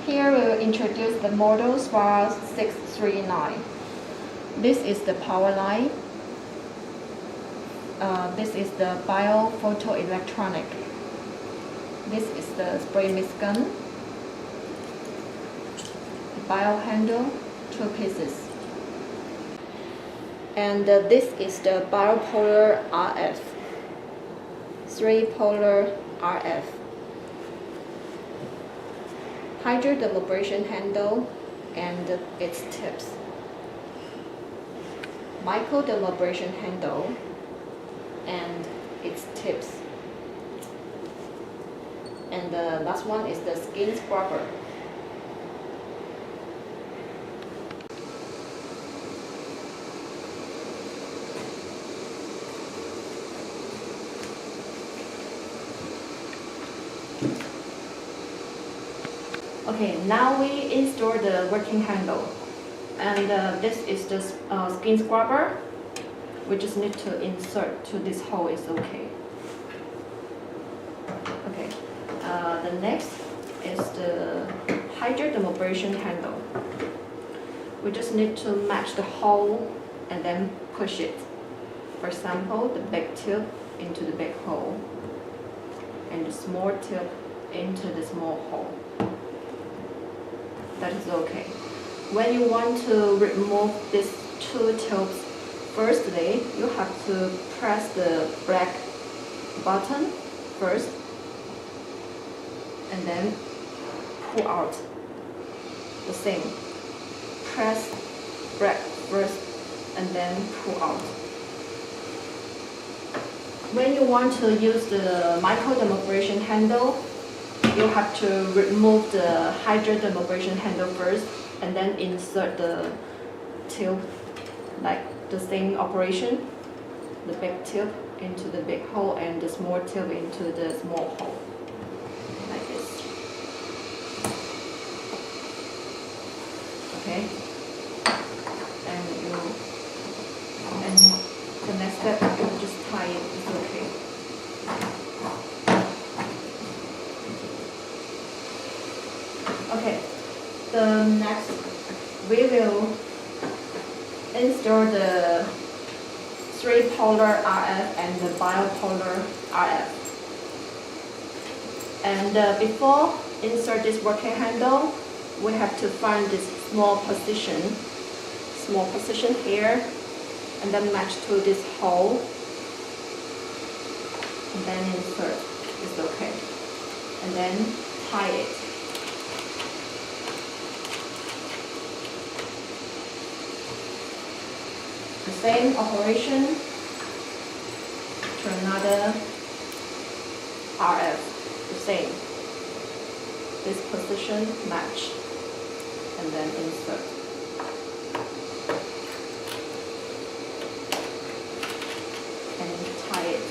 Here we will introduce the model SA-HP04. This is the power line. This is the biophotoelectronic. This is the spray mist gun. Bio handle, 2 pieces. And this is the bipolar RF, 3-polar RF. Hydrodermabrasion handle and its tips. Microdermabrasion handle and its tips. And the last one is the skin scrubber. Okay, now we install the working handle, and this is the skin scrubber. We just need to insert to this hole. Is okay. Okay. The next is the hydrodermabrasion handle. We just need to match the hole and then push it. For example, the big tip into the big hole, and the small tip into the small hole. That is okay. When you want to remove these 2 tubes, firstly, you have to press the black button first, and then pull out. The same. Press black first, and then pull out. When you want to use the microdermabrasion handle, you have to remove the hydrodermabrasion handle first, and then insert the tube, like the same operation. The big tube into the big hole and the small tube into the small hole, like this. Okay. And the next step, you just tie it. It's okay. Okay, the next we will install the 3-polar RF and the bipolar RF. And before insert this working handle, we have to find this small position here, and then match to this hole, and then insert. It's okay, and then tie it. The same operation to another RF, the same. This position match, and then insert. And tie it.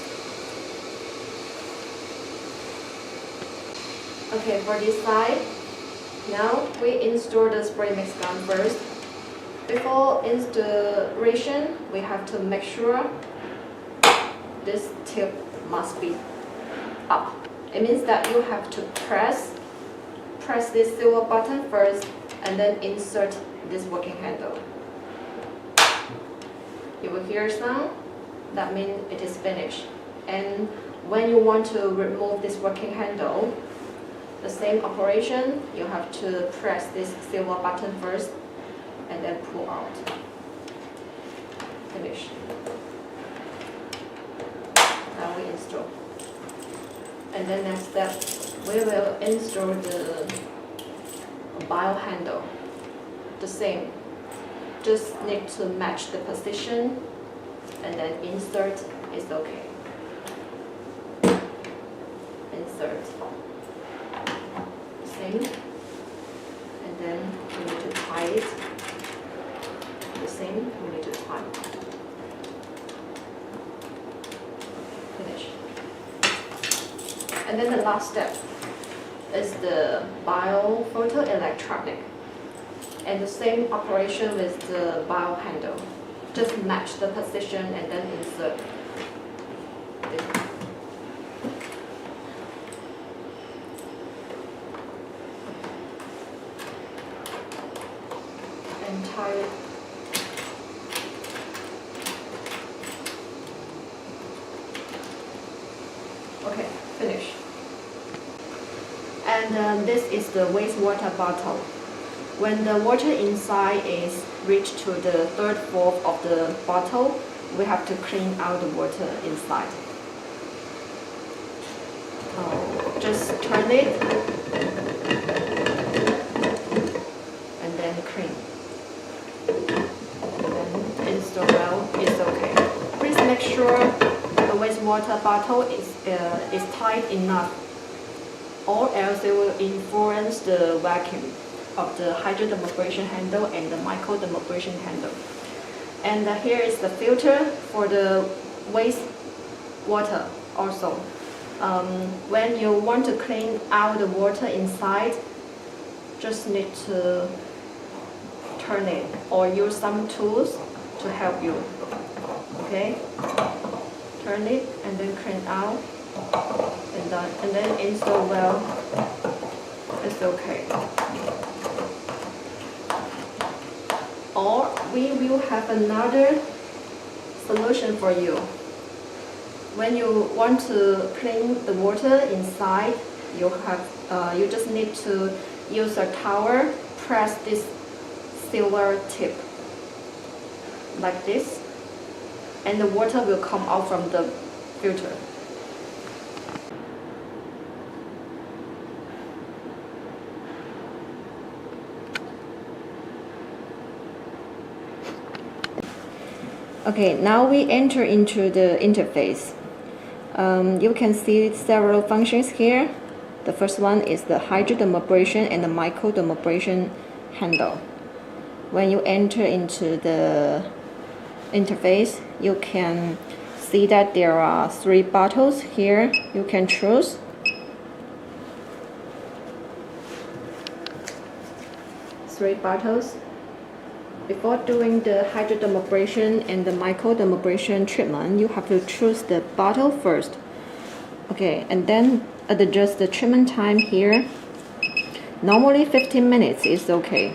Okay, for this side, now we install the spray mist gun first. Before installation, we have to make sure this tip must be up. It means that you have to press this silver button first, and then insert this working handle. You will hear sound. That means it is finished. And when you want to remove this working handle, the same operation, you have to press this silver button first, and then pull out. Finish. Now we install. And then next step, we will install the bio handle. The same. Just need to match the position, and then insert is okay. Insert. Same. And then we need to tie it. The same, we need to tie. Finish. And then the last step is the biophotoelectronic. And the same operation with the bio handle. Just match the position and then insert. entirely. Okay, finish. And this is the wastewater bottle. When the water inside is reached to the 1/3 of the bottle, we have to clean out the water inside. Just turn it and then clean. And install well is okay. Please make sure the wastewater bottle is tight enough, or else it will influence the vacuum of the hydrodermabrasion handle and the microdermabrasion handle. And here is the filter for the wastewater also. When you want to clean out the water inside, just need to turn it or use some tools to help you. Okay? Turn it and then clean out and then install well. It's okay. Or we will have another solution for you. When you want to clean the water inside, you just need to use a towel, press this silver tip like this, and the water will come out from the filter. Okay, now we enter into the interface. You can see several functions here. The first one is the hydrodermabrasion and the microdermabrasion handle. When you enter into the interface, you can see that there are 3 bottles here. You can choose. Three bottles. Before doing the hydrodermabrasion and the microdermabrasion treatment, you have to choose the bottle first. Okay, and then adjust the treatment time here. Normally 15 minutes is okay.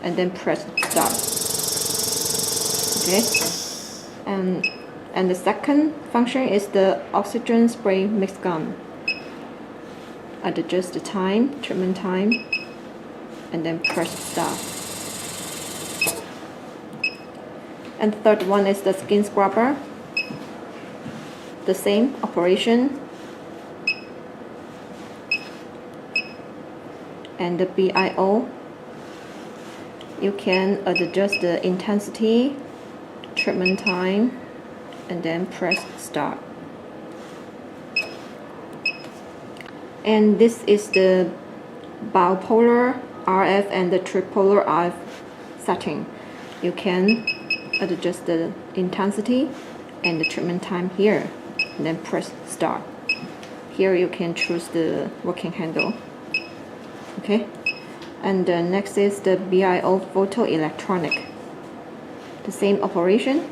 And then press stop. Okay. And the second function is the oxygen spray mix gun. Adjust the time, treatment time, and then press stop. And the third one is the skin scrubber. The same operation. And the BIO. You can adjust the intensity, treatment time, and then press start. And this is the bipolar RF and the tripolar RF setting. You can adjust the intensity and the treatment time here, and then press start. Here you can choose the working handle. Okay, and next is the BIO photoelectronic. The same operation,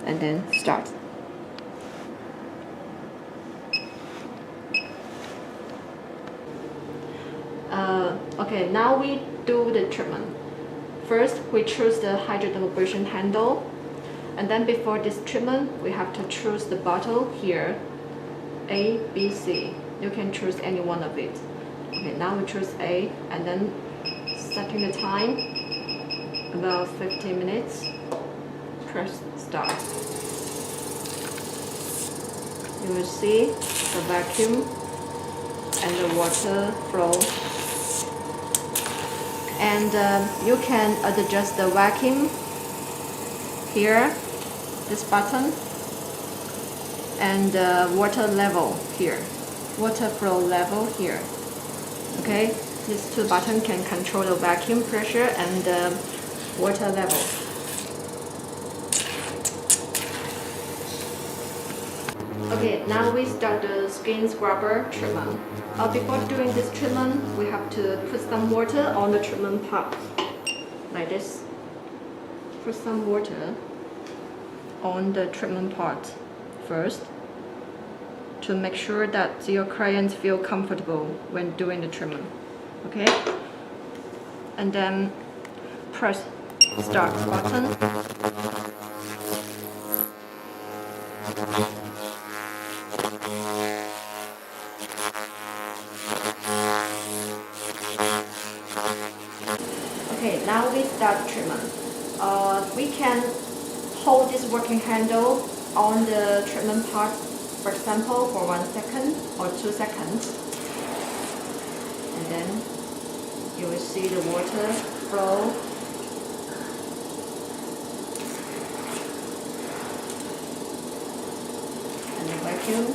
and then start. Okay, now we do the treatment. First, we choose the hydrodermabrasion handle, and then before this treatment, we have to choose the bottle here, A, B, C. You can choose any one of it. Okay, now we choose A, and then setting the time, about 15 minutes. Press start. You will see the vacuum and the water flow. And you can adjust the vacuum here, this button, and water level here, water flow level here. Okay, these 2 buttons can control the vacuum pressure and water level. Okay, now we start the skin scrubber treatment. Before doing this treatment, we have to put some water on the treatment pot, like this. Put some water on the treatment pot first, to make sure that your clients feel comfortable when doing the treatment. Okay, and then press start button. Okay, now we start treatment. We can hold this working handle on the treatment part, for example, for 1 second or 2 seconds. And then you will see the water flow. And the vacuum.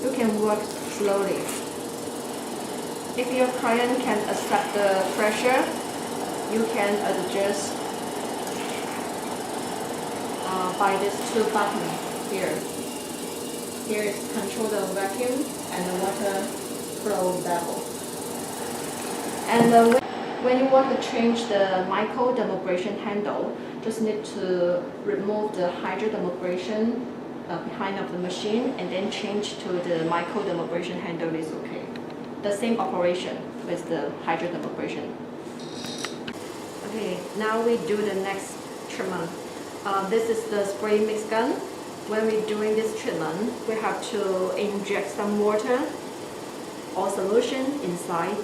You can work slowly. If your client can accept the pressure, you can adjust by these 2 buttons here. Here is control the vacuum and the water flow level. And when you want to change the micro dermabrasion handle, just need to remove the hydro dermabrasion behind of the machine and then change to the micro dermabrasion handle is okay. The same operation with the hydro dermabrasion. Okay, now we do the next treatment. This is the spray mix gun. When we're doing this treatment, we have to inject some water or solution inside.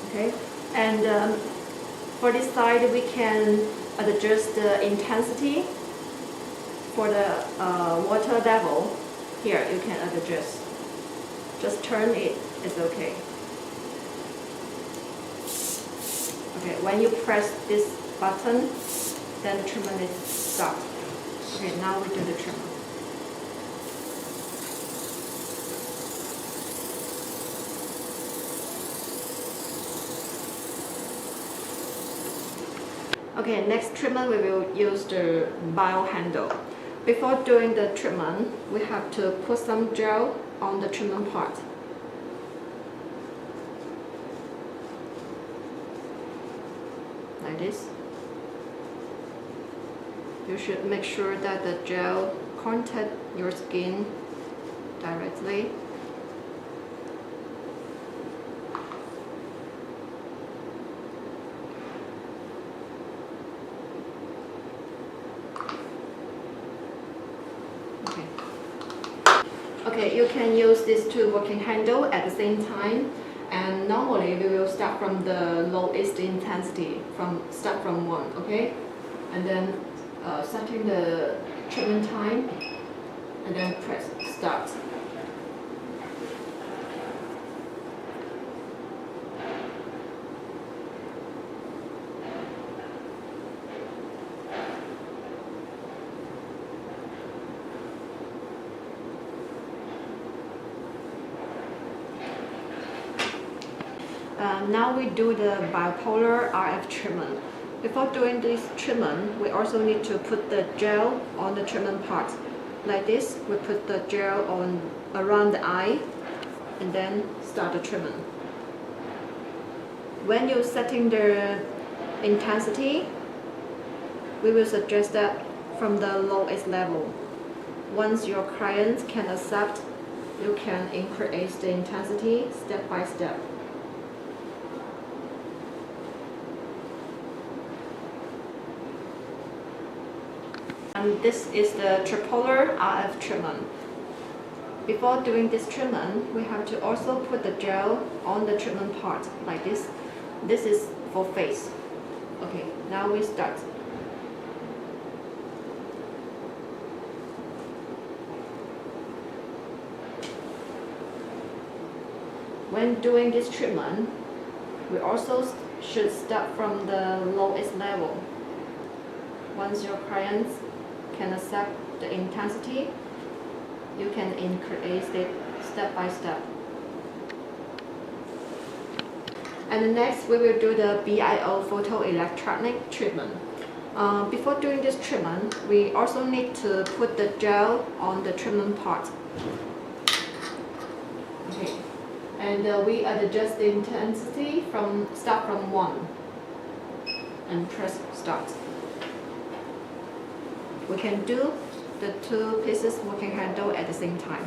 Okay, and for this side we can adjust the intensity for the water level. Here you can adjust. Just turn it, it's okay. Okay, when you press this button, then the treatment is stopped. Okay, now we do the treatment. Okay, next treatment we will use the bio handle. Before doing the treatment, we have to put some gel on the treatment part. Like this. You should make sure that the gel contact your skin directly. Okay, you can use these 2 working handles at the same time, and normally we will start from the lowest intensity, start from 1, okay? And then setting the treatment time, and then press start. Now we do the bipolar RF treatment. Before doing this treatment, we also need to put the gel on the treatment part. Like this, we put the gel on around the eye and then start the treatment. When you're setting the intensity, we will suggest that from the lowest level. Once your client can accept, you can increase the intensity step by step. And this is the tripolar RF treatment. Before doing this treatment, we have to also put the gel on the treatment part, like this. This is for face. Okay, now we start. When doing this treatment, we also should start from the lowest level. Once your clients can accept the intensity, you can increase it step by step. And next, we will do the BIO photoelectronic treatment. Before doing this treatment, we also need to put the gel on the treatment part. Okay, And we adjust the intensity start from 1 and press start. We can do the 2 pieces working handle at the same time.